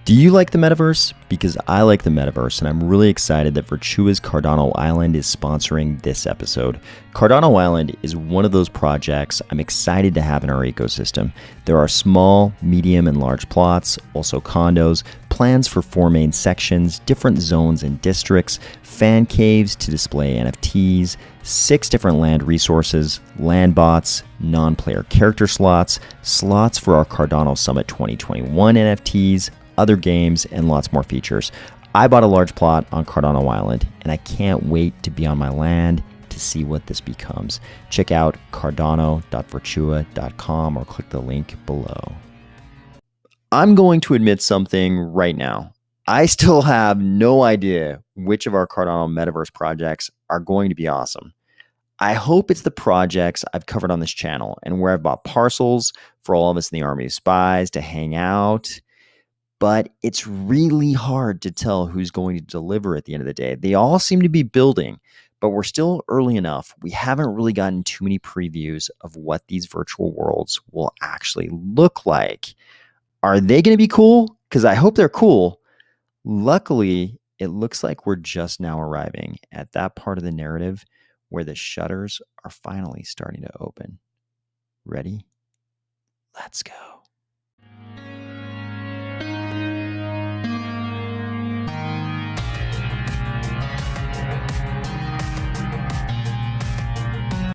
Do you like the Metaverse? Because I like the Metaverse, and I'm really excited that Virtua's Cardano Island is sponsoring this episode. Cardano Island is one of those projects I'm excited to have in our ecosystem. There are small, medium, and large plots, also condos, plans for 4 main sections, different zones and districts, fan caves to display NFTs, 6 different land resources, land bots, non-player character slots, slots for our Cardano Summit 2021 NFTs, other games, and lots more features. I bought a large plot on Cardano Island, and I can't wait to be on my land to see what this becomes. Check out cardano.virtua.com or click the link below. I'm going to admit something right now. I still have no idea which of our Cardano Metaverse projects are going to be awesome. I hope it's the projects I've covered on this channel and where I've bought parcels for all of us in the Army of Spies to hang out. But it's really hard to tell who's going to deliver at the end of the day. They all seem to be building, but we're still early enough. We haven't really gotten too many previews of what these virtual worlds will actually look like. Are they going to be cool? Because I hope they're cool. Luckily, it looks like we're just now arriving at that part of the narrative where the shutters are finally starting to open. Ready? Let's go.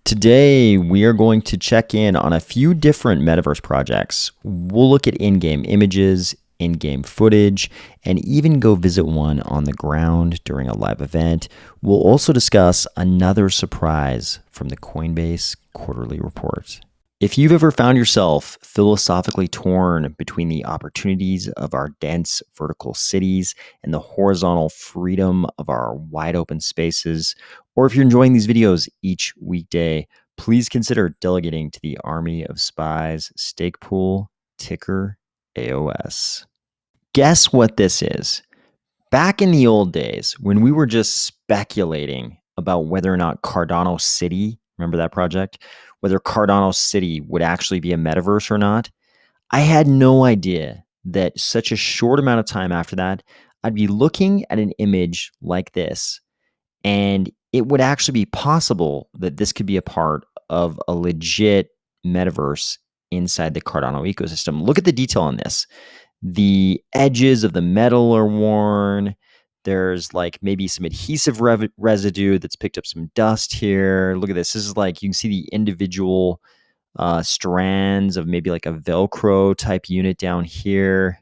Today, we are going to check in on a few different Metaverse projects. We'll look at in-game images, in-game footage, and even go visit one on the ground during a live event. We'll also discuss another surprise from the Coinbase quarterly report. If you've ever found yourself philosophically torn between the opportunities of our dense vertical cities and the horizontal freedom of our wide open spaces, or if you're enjoying these videos each weekday, please consider delegating to the Army of Spies stake pool, ticker AOS. Guess what this is? Back in the old days, when we were just speculating about whether or not Cardano City, remember that project? Whether Cardano City would actually be a metaverse or not, I had no idea that such a short amount of time after that, I'd be looking at an image like this, and it would actually be possible that this could be a part of a legit metaverse inside the Cardano ecosystem. Look at the detail on this. The edges of the metal are worn. There's like maybe some adhesive residue that's picked up some dust here. Look at this. This is like, you can see the individual strands of maybe like a Velcro type unit down here.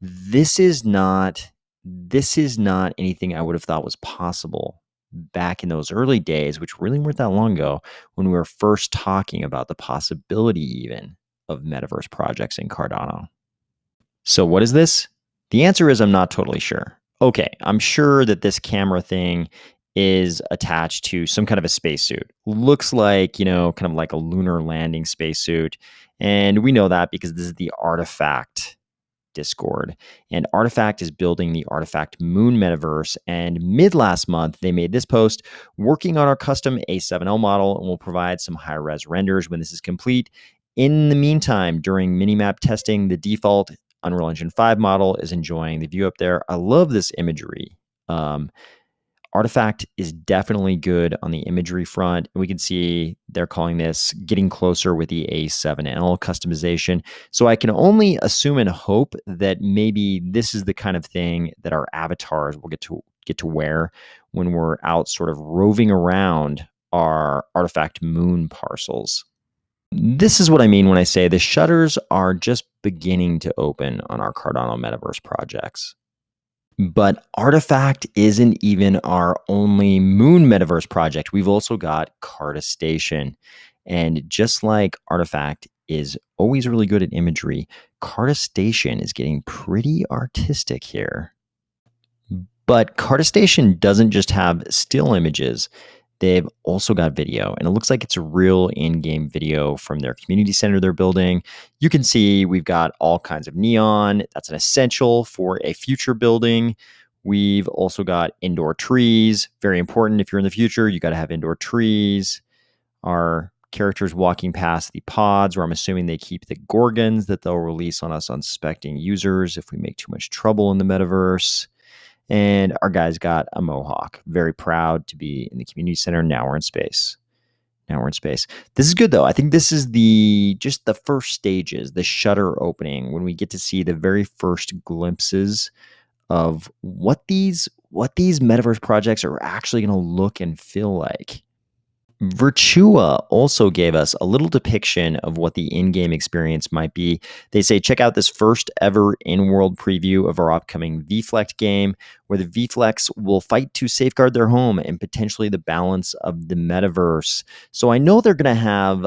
This is not anything I would have thought was possible back in those early days, which really weren't that long ago, when we were first talking about the possibility even of metaverse projects in Cardano. So what is this? The answer is I'm not totally sure. Okay, I'm sure that this camera thing is attached to some kind of a spacesuit. Looks like, kind of like a lunar landing spacesuit. And we know that because this is the Artifct Discord. And Artifct is building the Artifct Moon Metaverse. And mid last month, they made this post working on our custom A7L model, and will provide some high-res renders when this is complete. In the meantime, during minimap testing, the default Unreal Engine 5 model is enjoying the view up there. I love this imagery. Artifct is definitely good on the imagery front. We can see they're calling this getting closer with the A7L customization. So I can only assume and hope that maybe this is the kind of thing that our avatars will get to wear when we're out sort of roving around our Artifct Moon parcels. This is what I mean when I say the shutters are just beginning to open on our Cardano Metaverse projects. But Artifct isn't even our only Moon Metaverse project. We've also got CardaStation. And just like Artifct is always really good at imagery, CardaStation is getting pretty artistic here. But CardaStation doesn't just have still images. They've also got video, and it looks like it's a real in-game video from their community center they're building. You can see we've got all kinds of neon. That's an essential for a future building. We've also got indoor trees. Very important if you're in the future, you got to have indoor trees. Our characters walking past the pods, where I'm assuming they keep the Gorgons that they'll release on us unsuspecting users if we make too much trouble in the metaverse. And our guy's got a mohawk. Very proud to be in the community center. Now we're in space. This is good though. I think this is just the first stages, the shutter opening, when we get to see the very first glimpses of what these metaverse projects are actually going to look and feel like. Virtua also gave us a little depiction of what the in-game experience might be. They say, check out this first ever in-world preview of our upcoming VFlex game, where the VFlex will fight to safeguard their home and potentially the balance of the metaverse. So I know they're going to have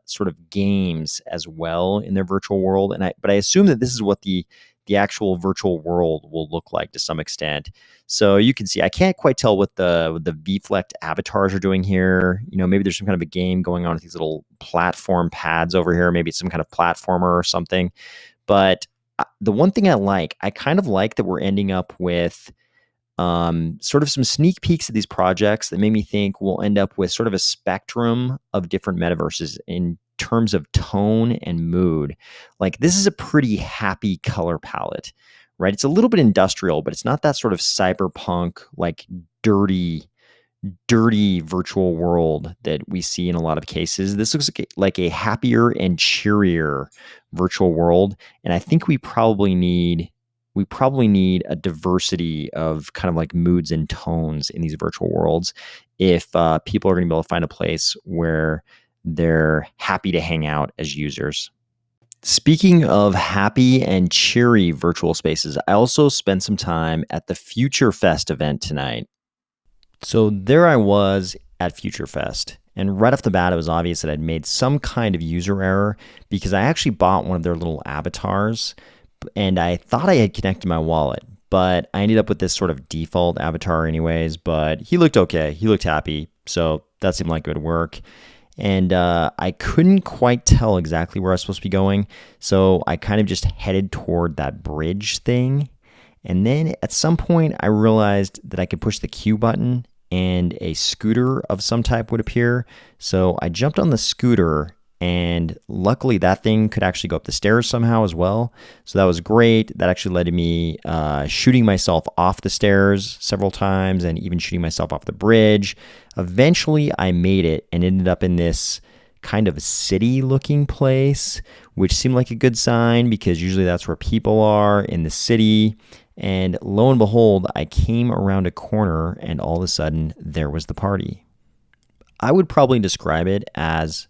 sort of games as well in their virtual world, but I assume that this is what the actual virtual world will look like to some extent. So you can see, I can't quite tell what the VFlex avatars are doing here. Maybe there's some kind of a game going on with these little platform pads over here. Maybe it's some kind of platformer or something. But the one thing I kind of like that we're ending up with sort of some sneak peeks of these projects that made me think we'll end up with sort of a spectrum of different metaverses in terms of tone and mood. Like, this is a pretty happy color palette, right? It's a little bit industrial, but it's not that sort of cyberpunk, like dirty virtual world that we see in a lot of cases. This looks like a happier and cheerier virtual world. And I think we probably need a diversity of kind of like moods and tones in these virtual worlds if people are going to be able to find a place where they're happy to hang out as users. Speaking of happy and cheery virtual spaces, I also spent some time at the FutureFest event tonight. So there I was at FutureFest, and right off the bat, it was obvious that I'd made some kind of user error because I actually bought one of their little avatars, and I thought I had connected my wallet, but I ended up with this sort of default avatar anyways. But he looked okay. He looked happy, so that seemed like good work. And I couldn't quite tell exactly where I was supposed to be going, so I kind of just headed toward that bridge thing. And then at some point, I realized that I could push the Q button and a scooter of some type would appear. So I jumped on the scooter, and luckily that thing could actually go up the stairs somehow as well. So that was great. That actually led to me shooting myself off the stairs several times and even shooting myself off the bridge. Eventually I made it and ended up in this kind of city-looking place, which seemed like a good sign because usually that's where people are, in the city. And lo and behold, I came around a corner and all of a sudden there was the party. I would probably describe it as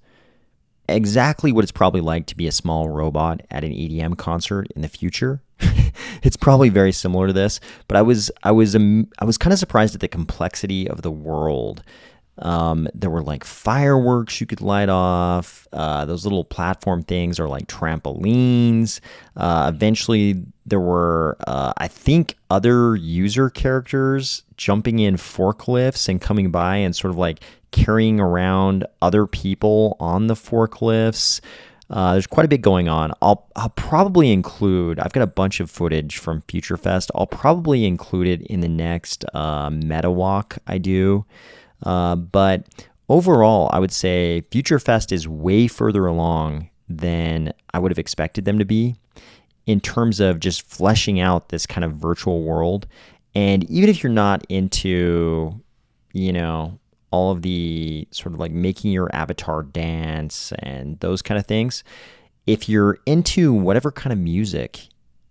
exactly what it's probably like to be a small robot at an EDM concert in the future. It's probably very similar to this, but I was kind of surprised at the complexity of the world. There were like fireworks you could light off. Those little platform things are like trampolines. Eventually there were, I think, other user characters jumping in forklifts and coming by and sort of like carrying around other people on the forklifts. There's quite a bit going on. I'll probably include, I've got a bunch of footage from FutureFest. I'll probably include it in the next meta walk I do. But overall, I would say FutureFest is way further along than I would have expected them to be in terms of just fleshing out this kind of virtual world. And even if you're not into, all of the sort of like making your avatar dance and those kind of things, if you're into whatever kind of music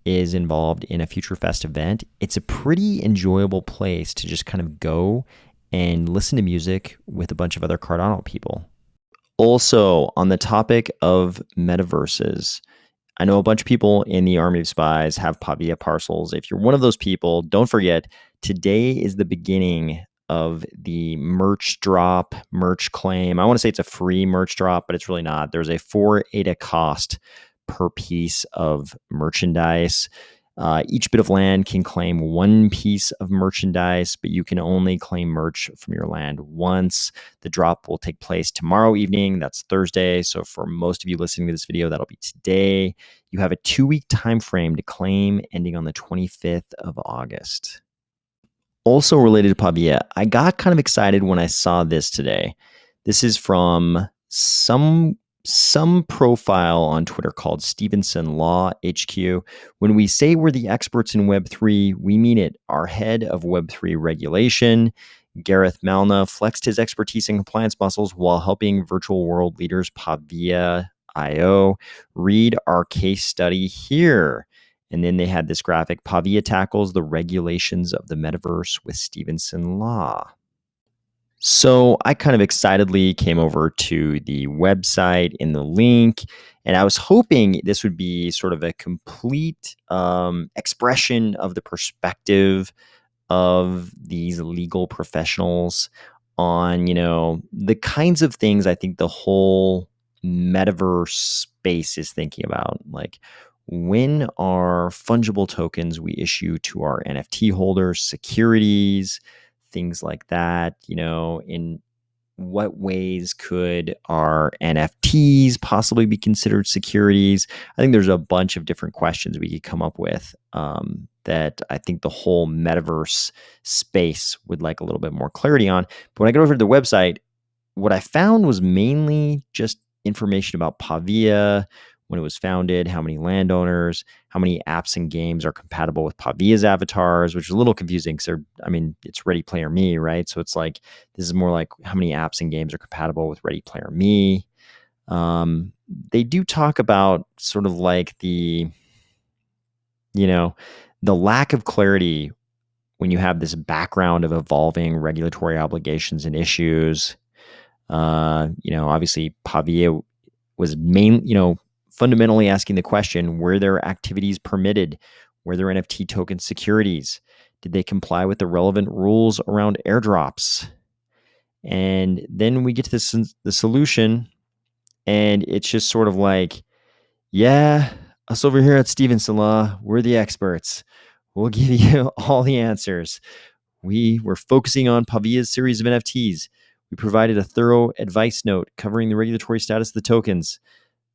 is involved in a FutureFest event, it's a pretty enjoyable place to just kind of go and listen to music with a bunch of other Cardano people. Also, on the topic of metaverses, I know a bunch of people in the Army of Spies have Pavia parcels. If you're one of those people, don't forget, today is the beginning of the merch drop, merch claim. I want to say it's a free merch drop, but it's really not. There's a 4 ADA cost per piece of merchandise. Each bit of land can claim 1 piece of merchandise, but you can only claim merch from your land once. The drop will take place tomorrow evening. That's Thursday. So for most of you listening to this video, that'll be today. You have a 2-week time frame to claim, ending on the 25th of August. Also related to Pavia, I got kind of excited when I saw this today. This is from some profile on Twitter called Stevenson Law HQ. When we say we're the experts in Web3, we mean it. Our head of Web3 regulation, Gareth Malna, flexed his expertise and compliance muscles while helping virtual world leaders Pavia IO read our case study here. And then they had this graphic: Pavia tackles the regulations of the metaverse with Stevenson Law. So I kind of excitedly came over to the website in the link, and I was hoping this would be sort of a complete expression of the perspective of these legal professionals on, the kinds of things I think the whole metaverse space is thinking about. Like, when are fungible tokens we issue to our NFT holders securities, things like that, in what ways could our NFTs possibly be considered securities? I think there's a bunch of different questions we could come up with that I think the whole metaverse space would like a little bit more clarity on. But when I got over to the website, what I found was mainly just information about Pavia, when it was founded, how many landowners, how many apps and games are compatible with Pavia's avatars, which is a little confusing because it's Ready Player Me, right? So it's like, this is more like how many apps and games are compatible with Ready Player Me. They do talk about sort of like the lack of clarity when you have this background of evolving regulatory obligations and issues. Obviously Pavia was fundamentally asking the question: were their activities permitted? Were their NFT token securities? Did they comply with the relevant rules around airdrops? And then we get to the solution, and it's just sort of like, yeah, us over here at Stevenson Law, we're the experts. We'll give you all the answers. We were focusing on Pavia's series of NFTs. We provided a thorough advice note covering the regulatory status of the tokens,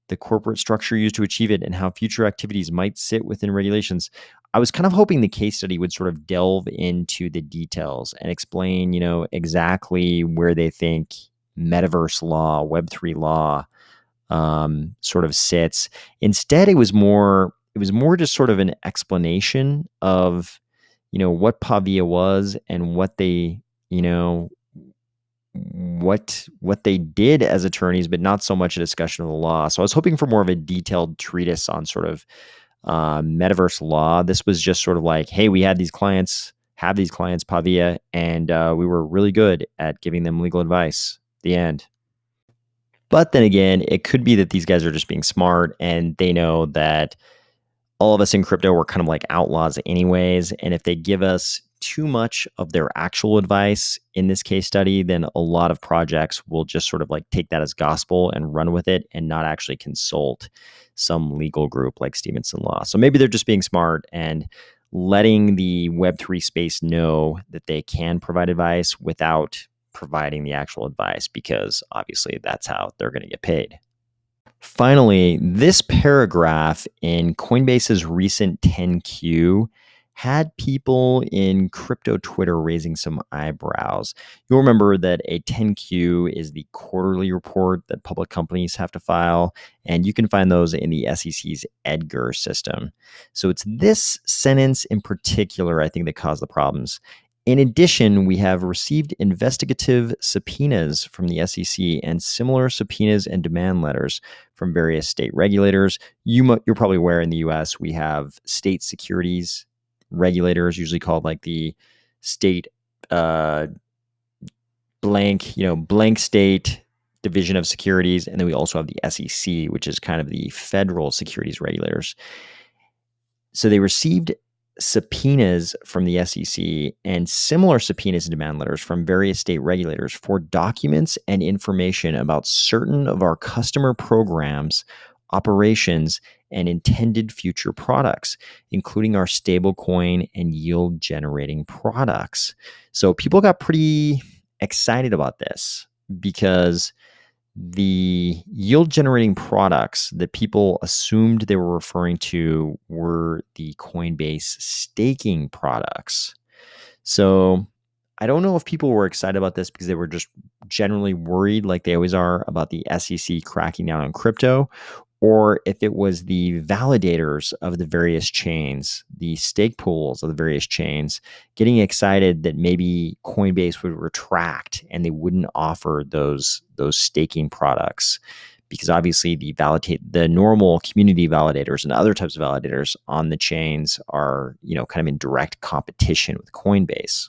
the corporate structure used to achieve it, and how future activities might sit within regulations. I was kind of hoping the case study would sort of delve into the details and explain, exactly where they think metaverse law, Web3 law sort of sits. Instead, it was more just sort of an explanation of, what Pavia was and what they, what they did as attorneys, but not so much a discussion of the law. So I was hoping for more of a detailed treatise on sort of metaverse law. This was just sort of like, hey, we have these clients, Pavia, and we were really good at giving them legal advice. The end. But then again, it could be that these guys are just being smart and they know that all of us in crypto were kind of like outlaws anyways. And if they give us too much of their actual advice in this case study, then a lot of projects will just sort of like take that as gospel and run with it and not actually consult some legal group like Stevenson Law. So maybe they're just being smart and letting the Web3 space know that they can provide advice without providing the actual advice, because obviously that's how they're going to get paid. Finally, this paragraph in Coinbase's recent 10Q had people in crypto Twitter raising some eyebrows. You'll remember that a 10Q is the quarterly report that public companies have to file, and you can find those in the SEC's EDGAR system. So it's this sentence in particular, I think, that caused the problems. In addition, we have received investigative subpoenas from the SEC and similar subpoenas and demand letters from various state regulators. You're probably aware in the US, we have state securities regulators, usually called like the state blank state division of securities. And then we also have the SEC, which is kind of the federal securities regulators. So they received subpoenas from the SEC and similar subpoenas and demand letters from various state regulators for documents and information about certain of our customer programs, operations, and intended future products, including our stablecoin and yield generating products. So people got pretty excited about this because the yield generating products that people assumed they were referring to were the Coinbase staking products. So I don't know if people were excited about this because they were just generally worried, like they always are, about the SEC cracking down on crypto, or if it was the validators of the various chains, the stake pools of the various chains, getting excited that maybe Coinbase would retract and they wouldn't offer those staking products. Because obviously the normal community validators and other types of validators on the chains are, kind of in direct competition with Coinbase.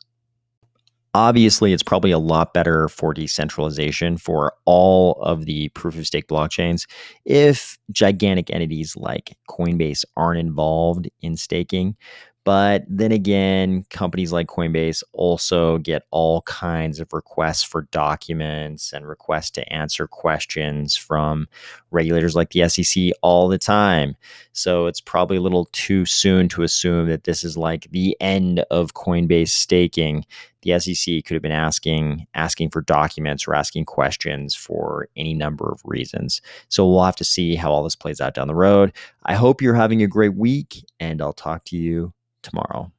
Obviously, it's probably a lot better for decentralization for all of the proof of stake blockchains if gigantic entities like Coinbase aren't involved in staking. But then again, companies like Coinbase also get all kinds of requests for documents and requests to answer questions from regulators like the SEC all the time. So it's probably a little too soon to assume that this is like the end of Coinbase staking. The SEC could have been asking for documents or asking questions for any number of reasons. So we'll have to see how all this plays out down the road. I hope you're having a great week, and I'll talk to you tomorrow.